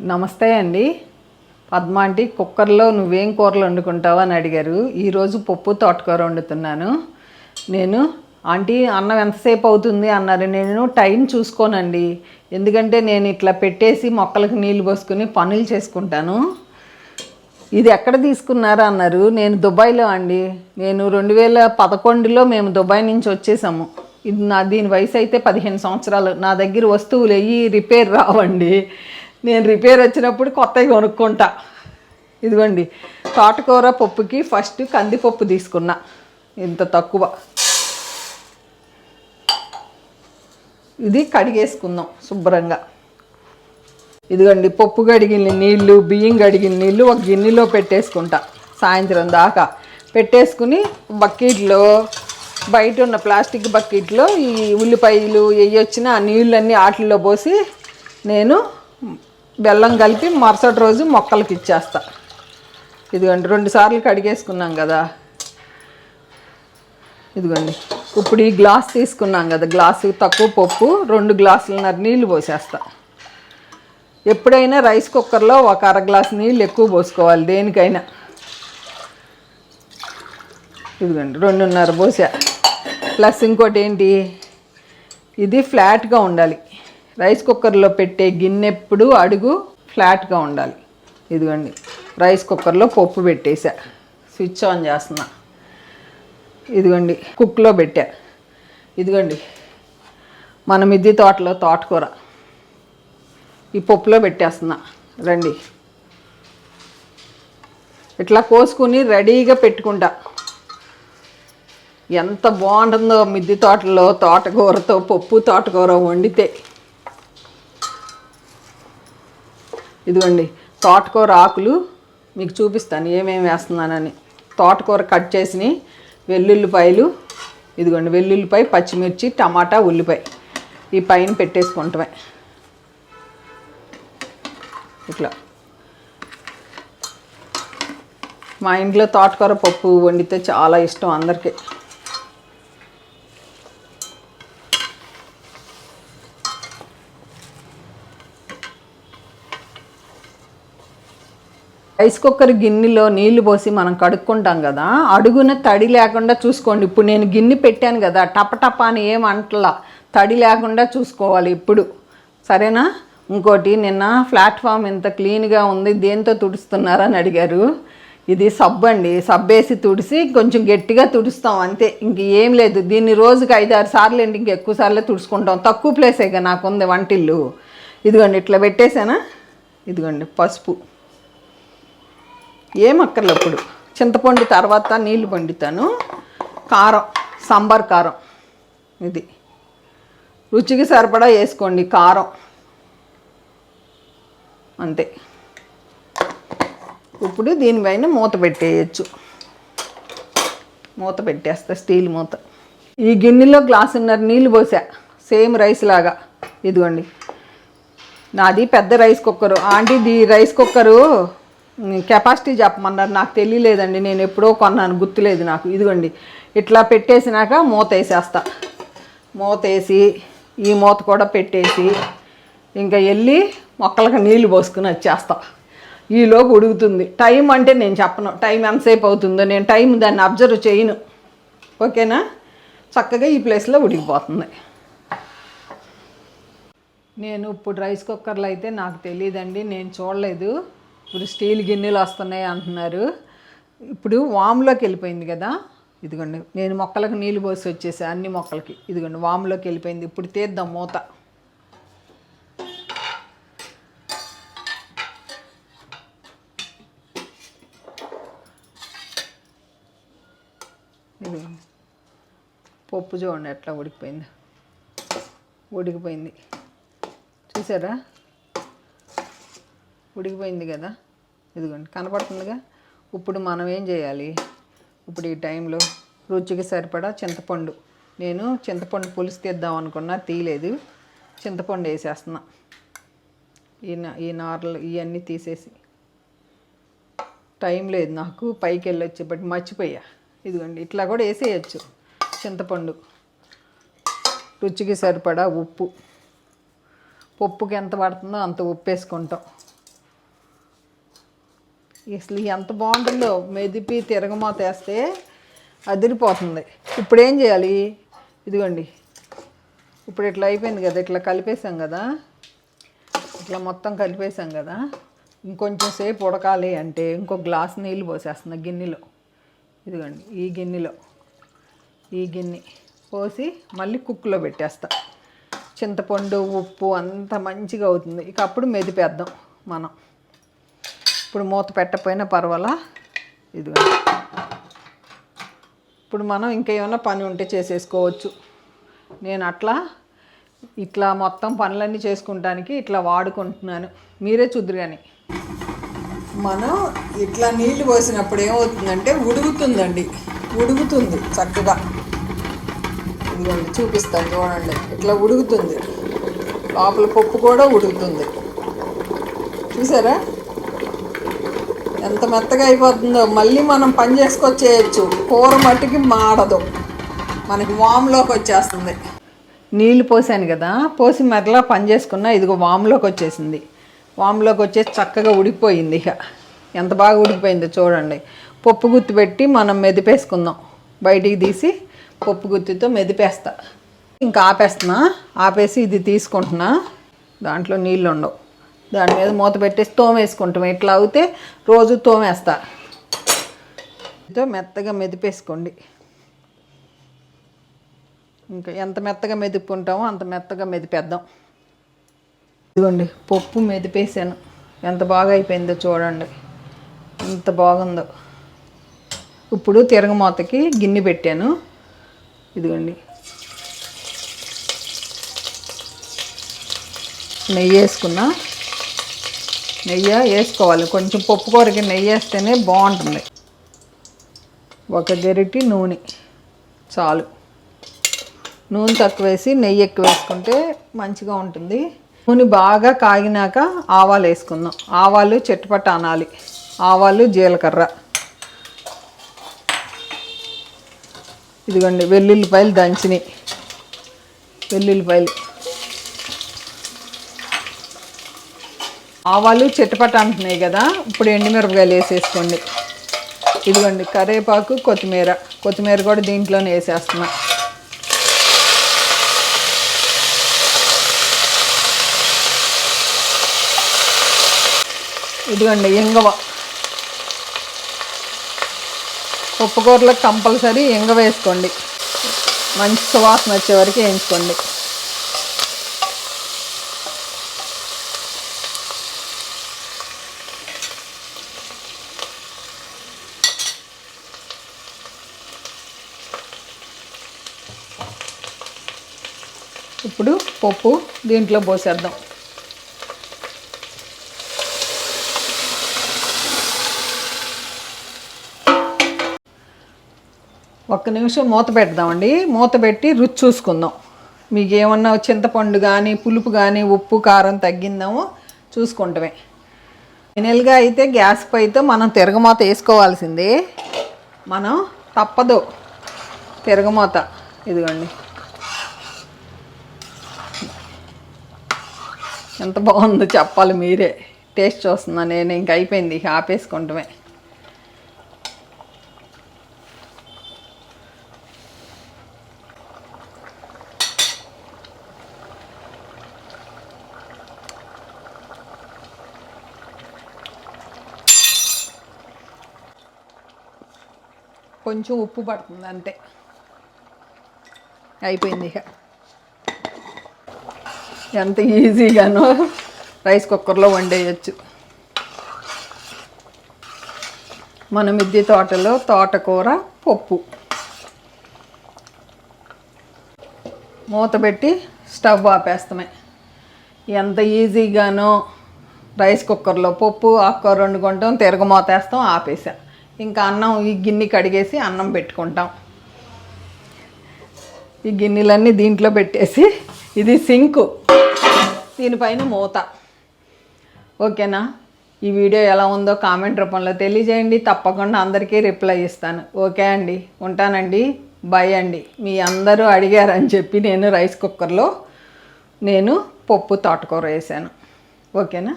నమస్తే అండి. పద్మ ఆంటీ, కుక్కర్లో నువ్వేం కూరలు వండుకుంటావు అని అడిగారు. ఈరోజు పప్పు తోటకూర వండుతున్నాను. నేను ఆంటీ అన్నం ఎంతసేపు అవుతుంది అన్నారు. నేను టైం చూసుకోనండి, ఎందుకంటే నేను ఇట్లా పెట్టేసి మొక్కలకు నీళ్ళు పోసుకుని పనులు చేసుకుంటాను. ఇది ఎక్కడ తీసుకున్నారా అన్నారు. నేను దుబాయ్లో అండి. నేను 2011లో మేము దుబాయ్ నుంచి వచ్చేసాము. ఇది దీని వయసు అయితే 15 సంవత్సరాలు. నా దగ్గర వస్తువులు రిపేర్ రావండి. నేను రిపేర్ వచ్చినప్పుడు కొత్తవి కొనుక్కుంటా. ఇదిగోండి, తోటకూర పప్పుకి ఫస్ట్ కందిపప్పు తీసుకున్నా, ఇంత తక్కువ. ఇది కడిగేసుకుందాం శుభ్రంగా. ఇదిగోండి, పప్పు కడిగిన నీళ్ళు, బియ్యం కడిగిన నీళ్ళు ఒక గిన్నెలో పెట్టేసుకుంటా. సాయంత్రం దాకా పెట్టేసుకుని బకెట్లో, బయట ఉన్న ప్లాస్టిక్ బకెట్లో ఈ ఉల్లిపాయలు వచ్చిన ఆ నీళ్ళన్నీ వాటిల్లో పోసి నేను బెల్లం కలిపి మరుసటి రోజు మొక్కలకి ఇచ్చేస్తా. ఇదిగోండి, 2 సార్లు కడిగేసుకున్నాం కదా. ఇదిగోండి, ఇప్పుడు ఈ గ్లాస్ తీసుకున్నాం కదా, గ్లాసు తక్కువ పప్పు 2 గ్లాసులన్నర నీళ్ళు పోసేస్తా. ఎప్పుడైనా రైస్ కుక్కర్లో ఒక 1/2 గ్లాసు నీళ్ళు ఎక్కువ పోసుకోవాలి దేనికైనా. ఇదిగోండి, 2:30 పోసా. ప్లస్ ఇంకోటి ఏంటి, ఇది ఫ్లాట్గా ఉండాలి. రైస్ కుక్కర్లో పెట్టే గిన్నె ఎప్పుడు అడుగు ఫ్లాట్గా ఉండాలి. ఇదిగోండి, రైస్ కుక్కర్లో పప్పు పెట్టేసా, స్విచ్ ఆన్ చేస్తున్నా. ఇదిగోండి, కుక్లో పెట్టా. ఇదిగోండి, మన మిద్దె తోటలో తోటకూర ఈ పప్పులో పెట్టేస్తున్నా. రండి, ఇట్లా కోసుకుని రెడీగా పెట్టుకుంటా. ఎంత బాగుంటుందో మిద్దె తోటలో తోటకూరతో పప్పు తోటకూర వండితే. ఇదిగోండి, తోటకూర ఆకులు మీకు చూపిస్తాను ఏమేమి వేస్తున్నానని. తోటకూర కట్ చేసి వెల్లుల్లిపాయలు, ఇదిగోండి వెల్లుల్లిపాయ, పచ్చిమిర్చి, టమాటా, ఉల్లిపాయ ఈ పైన పెట్టేసుకుంటామే. ఇట్లా మా ఇంట్లో తోటకూర పప్పు వండితే చాలా ఇష్టం అందరికీ. రైస్ కుక్కర్ గిన్నెలో నీళ్లు పోసి మనం కడుక్కుంటాం కదా, అడుగున తడి లేకుండా చూసుకోండి. ఇప్పుడు నేను గిన్నె పెట్టాను కదా, టపటప అని ఏమంటలా, తడి లేకుండా చూసుకోవాలి ఇప్పుడు, సరేనా? ఇంకోటి, నిన్న ప్లాట్ఫామ్ ఇంత క్లీన్గా ఉంది, దేంతో తుడుస్తున్నారని అడిగారు. ఇది సబ్బు అండి. సబ్బు వేసి తుడిసి కొంచెం గట్టిగా తుడుస్తాం అంతే, ఇంక ఏం లేదు. దీన్ని రోజుకి 5-6 సార్లు ఇంక ఎక్కువ సార్లు తుడుచుకుంటాం. తక్కువ ప్లేసేగా నాకుంది వంటిల్లు. ఇదిగోండి, ఇట్లా పెట్టేసానా. ఇదిగోండి, పసుపు ఏమక్కర్లే. ఇప్పుడు చింతపండు తర్వాత నీళ్లు పండుతాను. కారం, సాంబార్ కారం, ఇది రుచికి సరిపడా వేసుకోండి కారం, అంతే. ఇప్పుడు దీనిపైన మూత పెట్టేయచ్చు. మూత పెట్టేస్తా, స్టీల్ మూత. ఈ గిన్నెలో గ్లాసున్నర నీళ్ళు పోసా, సేమ్ రైస్ లాగా. ఇదిగోండి, నాది పెద్ద rice cooker. Aunty rice cooker capacity చెప్పమన్నారు, నాకు తెలియలేదండి, నేను ఎప్పుడో కొన్నాను, గుర్తులేదు నాకు. ఇదిగోండి, ఇట్లా పెట్టేసినాక మూత వేసేస్తా. మూత వేసి ఈ మూత కూడా పెట్టేసి ఇంకా వెళ్ళి మొక్కలకు నీళ్ళు పోసుకుని వచ్చేస్తా. ఈలోపు ఉడుకుతుంది. టైం అంటే నేను చెప్పను, టైం ఎంతసేపు అవుతుందో, నేను టైం దాన్ని అబ్జర్వ్ చేయను, ఓకేనా? చక్కగా ఈ ప్లేస్లో ఉడికిపోతుంది. నేను ఇప్పుడు రైస్ కుక్కర్లో అయితే నాకు తెలియదండి, నేను చూడలేదు. ఇప్పుడు స్టీల్ గిన్నెలు వస్తున్నాయి అంటున్నారు. ఇప్పుడు వామ్లోకి వెళ్ళిపోయింది కదా. ఇదిగోండి, నేను మొక్కలకు నీళ్ళు పోసి వచ్చేసా, అన్ని మొక్కలకి. ఇదిగోండి, వామ్లోకి వెళ్ళిపోయింది. ఇప్పుడు తీద్దాం మూత. ఇదిగోండి, పప్పు చూడండి ఎట్లా ఉడికిపోయింది. ఉడికిపోయింది, చూసారా? ఉడికిపోయింది కదా. ఇదిగోండి, కనపడుతుందిగా. ఇప్పుడు మనం ఏం చేయాలి, ఇప్పుడు ఈ టైంలో రుచికి సరిపడా చింతపండు. నేను చింతపండు పులుసు తీద్దాం అనుకున్నా, తీయలేదు. చింతపండు వేసేస్తున్నా. ఈ నార్లు ఇవన్నీ తీసేసి, టైం లేదు నాకు, పైకి వెళ్ళి వచ్చేప్పటి మర్చిపోయా. ఇదిగోండి, ఇట్లా కూడా వేసేయచ్చు చింతపండు. రుచికి సరిపడా ఉప్పు, పప్పుకి ఎంత పడుతుందో అంత ఉప్పు వేసుకుంటాం. అసలు ఎంత బాగుంటుందో మెదిపి తిరగమాత వేస్తే అదిరిపోతుంది. ఇప్పుడు ఏం చేయాలి, ఇదిగోండి ఇప్పుడు ఇట్లా అయిపోయింది కదా, ఇట్లా కలిపేసాం కదా, ఇట్లా మొత్తం కలిపేసాం కదా, ఇంకొంచెం సేపు ఉడకాలి అంటే ఇంకో గ్లాస్ నీళ్ళు పోసేస్తున్నా గిన్నెలో. ఇదిగోండి ఈ గిన్నెలో, ఈ గిన్నె పోసి మళ్ళీ కుక్కలో పెట్టేస్తా. చింతపండు ఉప్పు అంతా మంచిగా అవుతుంది. ఇక అప్పుడు మెదిపేద్దాం మనం. ఇప్పుడు మూత పెట్టకపోయినా పర్వాలా. ఇదిగోండి ఇప్పుడు మనం ఇంకా ఏమైనా పని ఉంటే చేసేసుకోవచ్చు. నేను ఇట్లా మొత్తం పనులన్నీ చేసుకుంటానికి ఇట్లా వాడుకుంటున్నాను, మీరే చూద్దరు. కానీ మనం ఇట్లా నీళ్లు పోసినప్పుడు ఏమవుతుందంటే ఉడుకుతుందండి, ఉడుకుతుంది చక్కగా. ఇదిగోండి చూపిస్తాను చూడండి, ఇట్లా ఉడుకుతుంది, లోపల పప్పు కూడా ఉడుకుతుంది. చూసారా ఎంత మెత్తగా అయిపోతుందో. మళ్ళీ మనం పని చేసుకొచ్చేయచ్చు, కూర మట్టికి మాడదు, మనకి వామ్లోకి వచ్చేస్తుంది. నీళ్ళు పోసాను కదా, పోసి మరలా పని చేసుకున్నా. ఇదిగో వామ్లోకి వచ్చేసింది, వామ్లోకి వచ్చేసి చక్కగా ఉడికిపోయింది. ఇక ఎంత బాగా ఉడికిపోయిందో చూడండి. పప్పు గుత్తి పెట్టి మనం మెదిపేసుకుందాం. బయటికి తీసి పప్పు గుత్తితో మెదిపేస్తా. ఇంకా ఆపేస్తున్నా, ఆపేసి ఇది తీసుకుంటున్నా. దాంట్లో నీళ్ళు ఉండవు, దాని మీద మూత పెట్టేసి తోమేసుకుంటాం. ఇట్లా అవుతే రోజు తోమేస్తా. మెత్తగా మెదిపేసుకోండి. ఇంకా ఎంత మెత్తగా మెదుపుకుంటామో అంత మెత్తగా మెదిపేద్దాం. ఇదిగోండి పప్పు మెదిపేసాను, ఎంత బాగా అయిపోయిందో చూడండి, ఎంత బాగుందో. ఇప్పుడు తిరగమూతకి గిన్నె పెట్టాను. ఇదిగోండి నెయ్యి వేసుకున్నా. నెయ్యి వేసుకోవాలి కొంచెం, పప్పు కూరకి నెయ్యి వేస్తేనే బాగుంటుంది. ఒక గరిటె నూనె చాలు. నూనె తక్కువ వేసి నెయ్యి ఎక్కువ వేసుకుంటే మంచిగా ఉంటుంది. నూనె బాగా కాగినాక ఆవాలు వేసుకుందాం. ఆవాలు చిటపట అనాలి. ఆవాలు జీలకర్ర, ఇదిగోండి వెల్లుల్లిపాయలు దంచినాయి. వెల్లుల్లిపాయలు, ఆవాలు చిటపట అంటున్నాయి కదా, ఇప్పుడు ఎండుమిరపకాయలు వేసేసుకోండి. ఇదిగోండి కరివేపాకు, కొత్తిమీర కూడా దీంట్లోనే వేసేస్తున్నా. ఇదిగోండి ఇంగువ. పప్పు కూరలకు కంపల్సరీ ఇంగువ వేసుకోండి, మంచి సువాసన వచ్చే వరకు వేయించుకోండి. ఇప్పుడు పప్పు దీంట్లో పోసేద్దాం. ఒక్క నిమిషం మూత పెడదామండి. మూత పెట్టి రుచి చూసుకుందాం. మీకు ఏమన్నా చింతపండు కానీ పులుపు కానీ ఉప్పు కారం తగ్గిందామో చూసుకుంటామే. ఫైనల్గా అయితే గ్యాస్ పైతో మనం తిరగమూత వేసుకోవాల్సిందే, మనం తప్పదు తిరగమూత. ఇదిగోండి ఎంత బాగుందో చెప్పాలి మీరే. టేస్ట్ చూస్తున్నా నేను, ఇంక అయిపోయింది, ఆపేసుకుంటామే. కొంచెం ఉప్పు పడుతుంది అంతే, అయిపోయింది. ఇక ఎంత ఈజీగానో రైస్ కుక్కర్లో వండేయచ్చు. మన మిద్దె తోటలో తోటకూర పప్పు. మూత పెట్టి స్టవ్ ఆపేస్తామే. ఎంత ఈజీగానో రైస్ కుక్కర్లో పప్పు ఆకుకూర వండుకుంటాం, తిరగమూత వేస్తాం, ఆపేసా. ఇంకా అన్నం ఈ గిన్నె కడిగేసి అన్నం పెట్టుకుంటాం. ఈ గిన్నెలన్నీ దీంట్లో పెట్టేసి, ఇది సింకు, దీనిపైన మూత. ఓకేనా? ఈ వీడియో ఎలా ఉందో కామెంట్ రూపంలో తెలియజేయండి, తప్పకుండా అందరికీ రిప్లై ఇస్తాను. ఓకే అండి, ఉంటానండి, బాయ్ అండి. మీ అందరూ అడిగారని చెప్పి నేను రైస్ కుక్కర్లో పప్పు తోటకూర వేసాను. ఓకేనా?